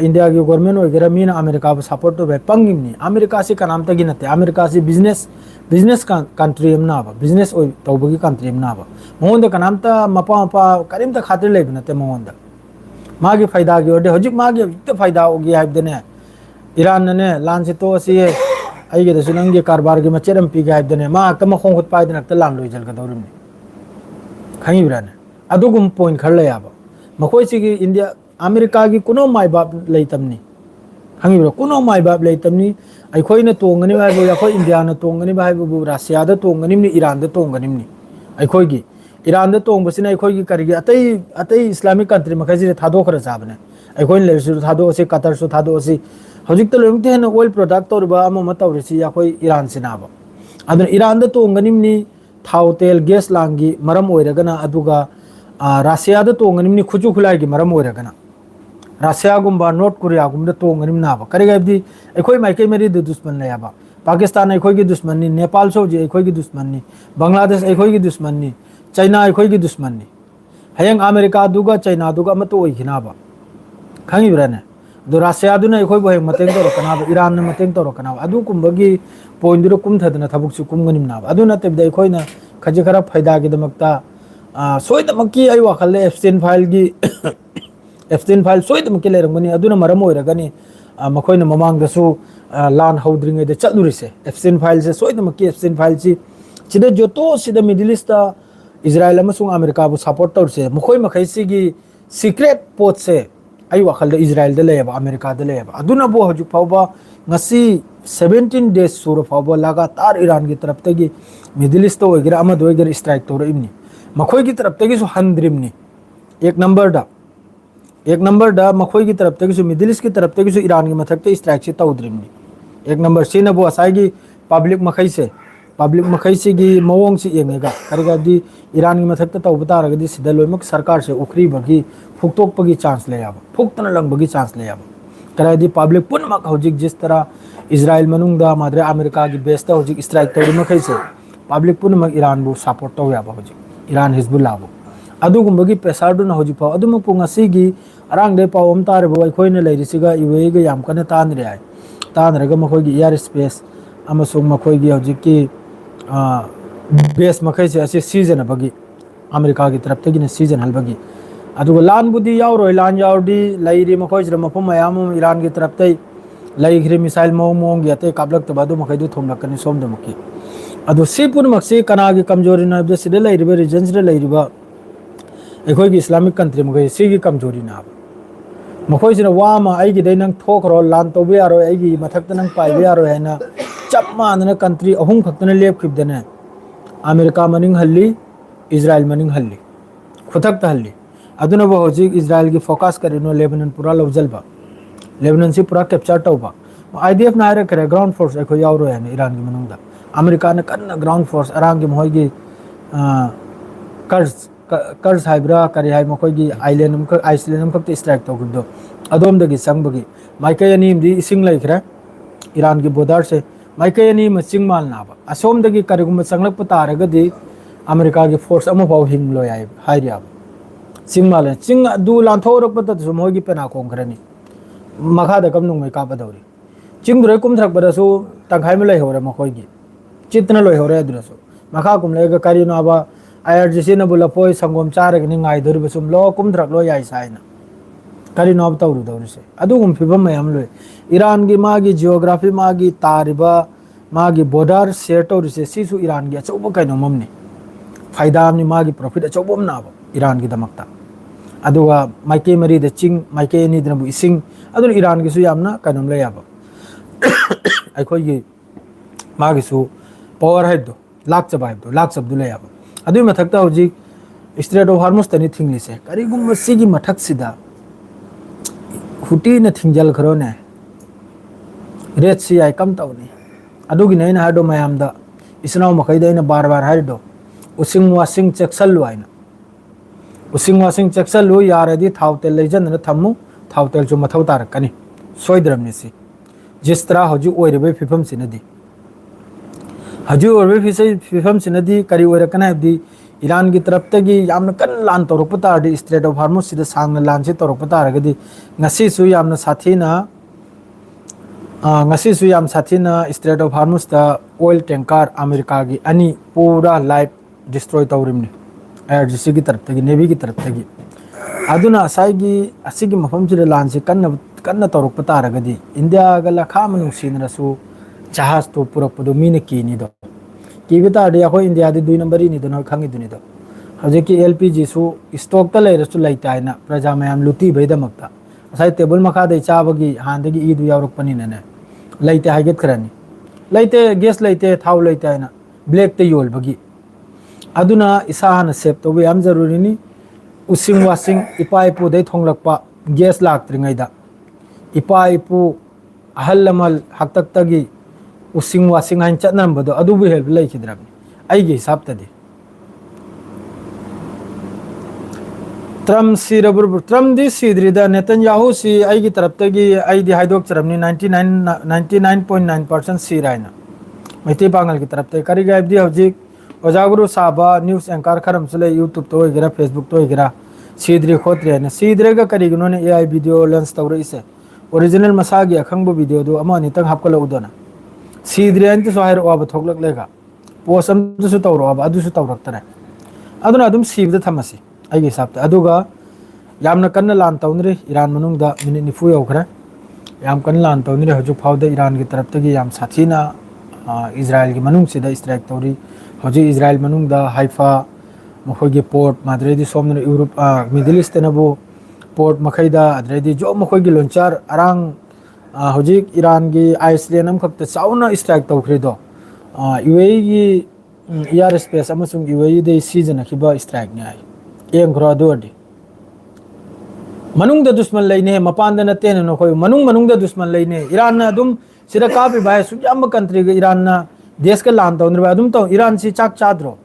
इंडिया की गवर्नमेंट वगैरह मीना अमेरिका को सपोर्ट तो पंगिमनी अमेरिका से कनामतगी नते अमेरिका से बिजनेस बिजनेस कंट्री बिजनेस तौबगी कंट्री मौन कनामता मपा मपा करीमता खातिर लेब नते मौन मागी फायदा की ओडे हजिक मागी इतना फायदा होगी हाइबदने ईरान ने लान से तो असी आइगे दसु नंगे कारबार के मचेरम पी के हाइबदने मा तम खों खुद पाइदन अक्ता लान लोई जल गदौरम खंगी बिराने अदुगुम पॉइंट खड़ ले याबा मखोई सिगी इंडिया अमेरिका की कुनो माई बाप लेतमनी खंगी बिरा कुनो माई बाप लेतमनी अखोइना तोंगनी बाइबु अखोइ इंडिया न तोंगनी बाइबु रशिया द तोंगनी नि ईरान द तोंगनी अखोइगी ईरान द तोंबसिना अखोइगी करिगे अतै अतै इस्लामिक कंट्री मखैजि थादोखर जाबने अखोइन लेरसु थादो से कतर सु थादो से हजिक तो लोमते हन ऑयल प्रोडक्ट तौरबा अम तौरसी अखोइ ईरान सिनाबा अदन ईरान द तोंगनी नि थाव तेल गैस लांगी मरम ओइरगना अदुगा रशिया द तोंगनी नि खुजु खुलाइगी मरम ओइरगना रशिया गुम्बा नॉर्थ कोरिया गुम्बा तोंगनी नाबा करेगाबदी अखोइ माइके मेरी दुश्मन लेयाबा पाकिस्तान अखोइगी दुश्मन नि नेपाल सौजी अखोइगी दुश्मन नि बांग्लादेश अखोइगी दुश्मन नि चाइना अखोइगी दुश्मन नि हयंग अमेरिका दुगा चाइना दुगा मतो ओइखिनाबा खंगी ब्राने दो रशिया दुना अखोइ बो मतेंग तोर कनाबा ईरान ने मतेंग तोर कनाबा अदु कुंबगी पॉइंट दुरो कुम थदना थबुक कुमगनी नाबा अदु नते बदे अखोइना खजे खरा फायदा के दमकता सोइदमकी आई वाखल एब्सटेन फाइल की एब्सटेन फाइल सोइदमकी लेरंगनी अदुना मरम ओइरगनी मखोइना ममांगदसु लान हौद्रिंगैदे चलुरिसे एब्सटेन फाइल से सोइदमकी एब्सटेन फाइल ची चिदे जोतो सिदे मिडिल ईस्ट इजराइल अमसुंग अमेरिका बु सपोर्ट तौरसे मखोइ मखैसिगी सीक्रेट पोत से आई वाखल इजराइल द लेबा अमेरिका द लेबा अदुना बो हजु फावबा ngasi 17 days सुर फावबा लगातार ईरान की तरफ तगी मिडिल ईस्ट ओइगरा अमद ओइगरा स्ट्राइक तौरइमनी मखोइ की तरफ तगी सु हंद्रिमनी एक नंबर दा मखोइ की तरफ तगी सु मिडिल ईस्ट की तरफ तगी सु ईरान की मथक ते स्ट्राइक से तौद्रिमनी एक नंबर सीना बो असाइगी पब्लिक मखै से की मवोंग से येंगेगा करगादी ईरान की मथक ते तौबता रगदी सिदा लोइमक सरकार से उखरी बगी फुकतोक पगी चांस ले याबा फुकतना लंग बगी चांस ले याबा करादी पब्लिक पुनमक हौजिक जिस तरह इजराइल मनुंगदा माद्रे अमेरिका की बेस ता हौजिक स्ट्राइक तौरि मखै से पब्लिक पुनमक ईरान बु सपोर्ट तौ याबा हौजिक ईरान हिजबुल्लाह बु अदुगुंबगी प्रेशर दुना हौजिक पाव अदुम पुंगसीगी अरांगदे पाव अम तारे बो अखोइना लेरिसिगा यूएई याम कने तानरे आय तानरगा मखोइगी एयर स्पेस अमसुंग मखोइगी हौजिकी बेस मखै से असे सीजन बगी अमेरिका की तरफ तगी ने सीजन हलबगी अदुग लान बुदी यावरोय लान यावडी लैरि मखोइजर मफम मयाम ईरान की तरफ तै लैग्रे मिसाइल मोंग याते काबलक तबादु मखैदु थोमलकनी सोमदमकी अदु सिपुन मक्सी कनागी कमजोरी नाबदे सिदे लैरिबे रीजन्स रे लैरिबा अखोइगी इस्लामिक कंट्री मखै सिगी कमजोरी नाब मखोइजर वामा आइगी दै नंग थोखरो लान तौबे यारो आइगी मथकत नंग पाइबे यारो हैना चप मानना कंट्री अहुम खक्तने लेप खिबदने अमेरिका मनिंग हल्ली इजराइल मनिंग हल्ली खुथक हल्ली अदुना बो हौजिक इजराइल की फोकस करिनो लेबनान पूरा लौजलबा लेबनान से पूरा कैप्चर तौबा आईडीएफ ना आरे करे ग्राउंड फोर्स अखो यावरो है ईरान की मनुंगदा अमेरिका ने कन्न ग्राउंड फोर्स अरांग की मोइगी कर्ज हाइब्रा करे हाइ मखोइगी आइलैंड अमख आइसलैंड अमख स्ट्राइक तौगदो अदोम दगी संगबगी माइके अनीमदी इसिंग लैखरे ईरान की बॉर्डर से माइके अनी मचिंग माल नाबा असोम दगी करिगुम संगलक तारगदी अमेरिका की फोर्स अमफाव हिंगलो याय हाइरिया चिंग माल चिंग दु लांथोरक पत मोइगी पेना कोंखरनी मखा द कम नुंगै काबदौरी चिंग दुरे कुमथरक बदसु तंखाइ में लै होरे मखोइगी चितना लोय होरे दुरसु मखा कुमलेगा करिनो आबा आईआरजीसी न बुलपोय संगोम चारग नि ngai दर बसुम लो कुमथरक लो याय साइना करिनो अब तौरु दौरिसे अदुगुम फिबम मयम लोय ईरान की मागी जियोग्राफी मागी तारिबा मागी बॉर्डर शेयर तौरिसे सिसु ईरान की अचौब कैनो ममनी फायदा नि मागी प्रॉफिट अचौबम नाबा ईरान की दमकता अदुगा माइके मरी द चिंग माइके नि दनबु इसिंग अदु ईरान की सु यामना कैनोम ले याबा अखोइगी मागी सु पावर हाइदो लाक्चब हाइदो लाक्चब दुले याबा अदु मथकता हौजिक स्ट्रेट ऑफ हार्मस तनि थिंगलिसे करिगुम सिगी मथक सिदा हुटी न थिंजल खरोने रेड सी आई कम तौनी अदुगी नैना हाडो मयामदा इसनाव मखैदा बार बार हाइदो उसिंग वासिंग चेक्सलु आइना उसिंग वासिंग चेक्सलु यारदी थावतेल लेजन न थम्मु थावतेल जो मथौ तारकनी सोइद्रमनि सी जिस तरह हजु ओइरबे फिफम सिनदी हजु ओइरबे फिफम सिनदी करी ओइरकना दी ईरान की तरफ तगी यामन कन लान तौरप तारदी स्ट्रेट ऑफ हार्मस सिदा सांगना लान से तौरप तारगदी ngasi सु यामन साथीना ngasi su yam sathina Strait of Hormuz da oil tanker America gi ani pura live destroy tawrimni IRGC gi taraf tagi Navy gi taraf tagi aduna saigi asigi mafam jira lansi kanna tawruk patara gadi India ga la khamanu sinrasu jahaz to purak padu mine ki ni do ki bita de ko India di 2 number ni do na khangi duni do haje ki LPG su stock ta leira su laita na praja mayam luti bai da makta sai table makha dai chabagi handagi idu yauruk pani ne laite haget khrani laite gas laite thau laite na black te yol bagi aduna isa na sep to yam zaruri ni using washing ipai pu dai thonglakpa gas lak tringai da ipai pu ahal lamal haktak tagi using washing han chatnam bodo adu bu help lai khidram ai ge hisab ta de Trump Trump di sidri da Netanyahu si ai gi tarap tagi ai di haidok charamni 99.9% si raina maiti pangal gi tarap te kari gaib di hojik ojaguru saba news anchor kharam chule YouTube to gira Facebook to gira sidri khotre na sidre ga kari gno ne AI video lens tawre ise original masagi akhangbo video do ama ni tang hapkala udona sidri ant so hair wa thoklak lega posam su tawro aba adu su tawrak tare aduna adum sibda thamasi ai gi sabta aduga yamna kanna lan tawnri Iran manung da minute nifu yaukhra yam kan lan tawnri hoju phawda Iran gi taraf tagi yam sathina Israel gi manung sida strike tawri hoji Israel manung da Haifa mokhogi port madredi somna Europe Middle East na bo port makhaida adredi jo mokhogi launcher arang hoji Iran gi Iceland am khakta chauna strike tawkhri do UAE gi air space amasung UAE de season khiba strike ni ai eng khra do di manung da dushman laine mapan da nate no khoi manung da dushman laine Iran na dum sira ka bi bai su jam country ga Iran na desh ka lan taw nirba dum taw Iran si chak chadro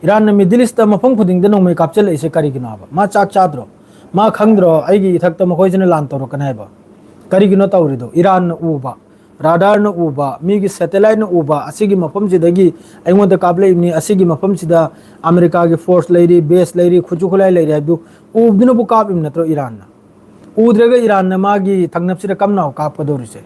Iran na Middle East ta mafang khuding da no mai kapchel ise kari gina ba ma chak chadro ma khangdro ai gi thak ta ma khoi jina lan taw ro kanai ba kari gina taw ri do Iran na u ba radar na u ba mi gi satellite na u ba asigi mafam ji dagi aingo da kable ni asigi mafam ji da America gi force lairi base lairi khuju khulai lairi du u dinu bu kap im na tro Iran na u drega Iran na ma gi thangnap sira kam na kap do ri se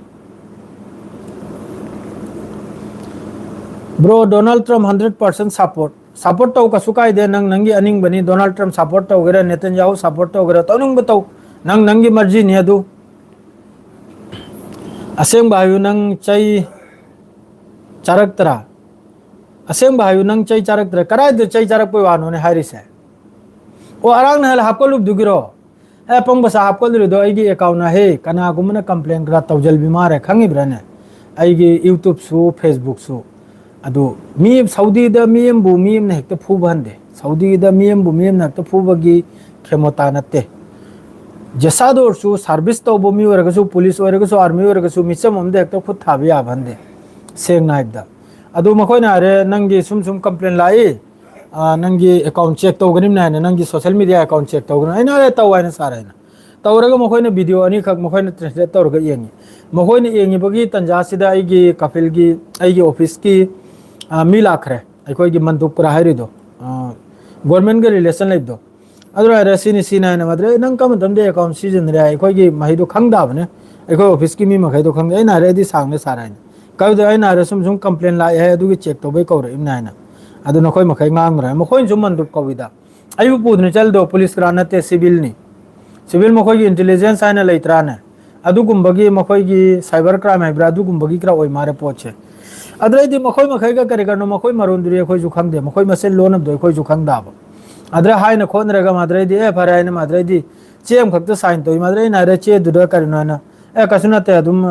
bro Donald Trump 100% support to kasukai de nangi aning bani Donald Trump support to gera Netanyahu support to gera tonung batau nangi marji ni adu aseng bayu nang chai charak tara aseng bayu nang chai charak tara karai de chai charak poi wano ne hari se o arang na hapko lub dugiro e pong basa hapko lu do ai gi account na he kana gumna complaint kra tawjal bimar hai khangi brane ai gi YouTube su Facebook su adu mi Saudi da mi bu mi ne hekta phu bande Saudi da mi bu mi na hekta phu bagi khemota natte Jasador su service to bomi waragasu police waragasu army waragasu micham omde ekta khut thabi ya bande seng naib da adu makoi na re nangi sum complaint lai nangi account check to ganim na nangi social media account check to ganim aina re taw aina sara aina tawraga makoi na video ani khak makoi na translate tawraga yengi makoi na yengi bagi tanja sida ai gi kafil gi ai gi office ki mi lakhre ai koi gi manduk pura hairi do government ga relation lai do adra rasini sina na madre nang kam dam de account season re ai khoi gi mai do khangda bane ai khoi office ki mi ma khai do khang ai na re di sang ne sara ai ka do ai na re sum complaint la ai adu gi check to bai ko re im na na adu na khoi ma khai ngang ra ma khoi sum man du ko vida ai bu pud ne chal do police krana te civil ni civil ma khoi gi intelligence ai na leitra na adu gum bagi ma khoi gi cyber crime ai bra adu gum bagi kra oi mare poche adra di ma khoi ga kare ga no ma khoi maron duri khoi ju khang de ma khoi ma se loan ab do khoi ju khang da ba adra hai na khon raga madrai di e pharai na madrai di chem khak ta sign to madrai na re che du da karna na e kasuna te adum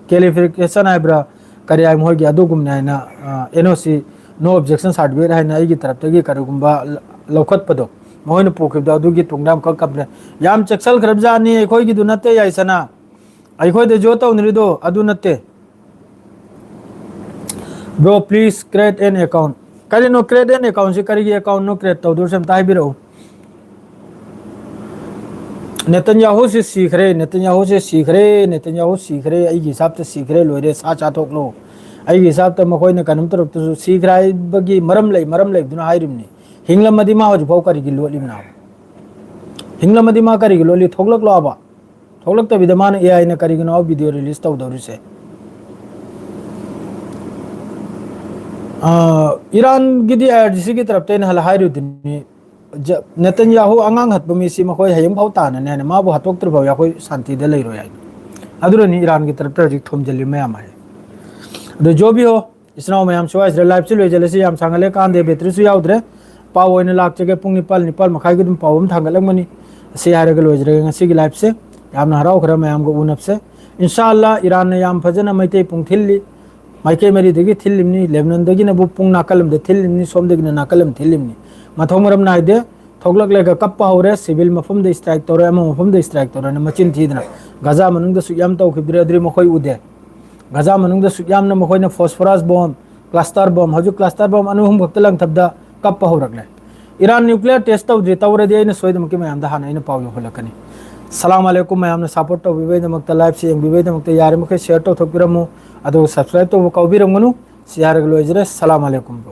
qualification ai bra kari ai mo gi adu gum na na NOC no objection certificate hai na ai gi tarap te gi karugum ba lokhat pado moi na pukib da adu gi tungdam ka kapre yam cheksal khrab ja ni ai khoi gi du na te ai sana ai khoi de jo ta unri do adu na te bro please create an account kali no create an account si kari account no create to dur sam tai biro Netanyahu se सीख रहे आई हिसाब से सीख रहे लोरे सा चाथोक लो आई हिसाब त मखोय ने kanum तरफ तो सीख राय बगी मरम ले दुना हाइरिमनी हिंगलमदि मा हजु फाव करी गिलो लिमना हिंगलमदि मा करी गिलो लि थोगलक लो आबा थोलक्तबिदा माना AI ना करिगनो वीडियो रिलीज तौदौरिसे ईरान गिदी IRGC की तरफ तेन हल हायरुदिनी नेतन्याहू आंगांग हतबमीसी मखोय हयंग फाव तानने माबु हतोक्तर भाव याखोय शांति दे लेरो याय अदुरनी ईरान की तरफ तजिक थोमजली मयाम है अदो जो भी हो इसना मयाम सवाइस लाइव चलो जलसी याम सांगले कांदे बैटरी सु याउद्रे पाव ओइन लाक्चगे पुंग निपाल मखाय गुदम पावम थांगलमनी से हारग लोजरे ngasi की लाइव से यामना हराव खरा मयाम गो उनपसे इंशाअल्लाह ईरान ने याम फजना मैते पुंग थिल्ली माइके मेरी देगी थिल्लिमनी लेबनान देगी न बु पुंग नाकलम दे थिल्लिमनी सोम देगी नाकलम थिल्लिमनी मथोमरम नाइदे थोगलक लेगा कप्पा होरे सिविल मफम दे स्ट्राइक तोरे अम मफम दे स्ट्राइक तोरे न मचिन थीदना गजा मनुंग द सुयाम तौ खिब्रे अद्री मखोय उदे गजा मनुंग द सुयाम न मखोय न फास्फोरस बम क्लस्टर बम हजु क्लस्टर बम अनुहुम भक्तलंग थबदा कप्पा होरकले ईरान न्यूक्लियर टेस्ट तौद्री तौरे दे न सोयदम के मयाम द हाना इन पाव होलकनी सलाम अलैकुम मयाम न सपोर्ट तौ बिबे दमक लाइव से बिबे दमक यारे मखे शेयर तौ थोपिरमु अदो सब्सक्राइब तो कौबिरमगनु सियारग लोजरे सलाम अलैकुम।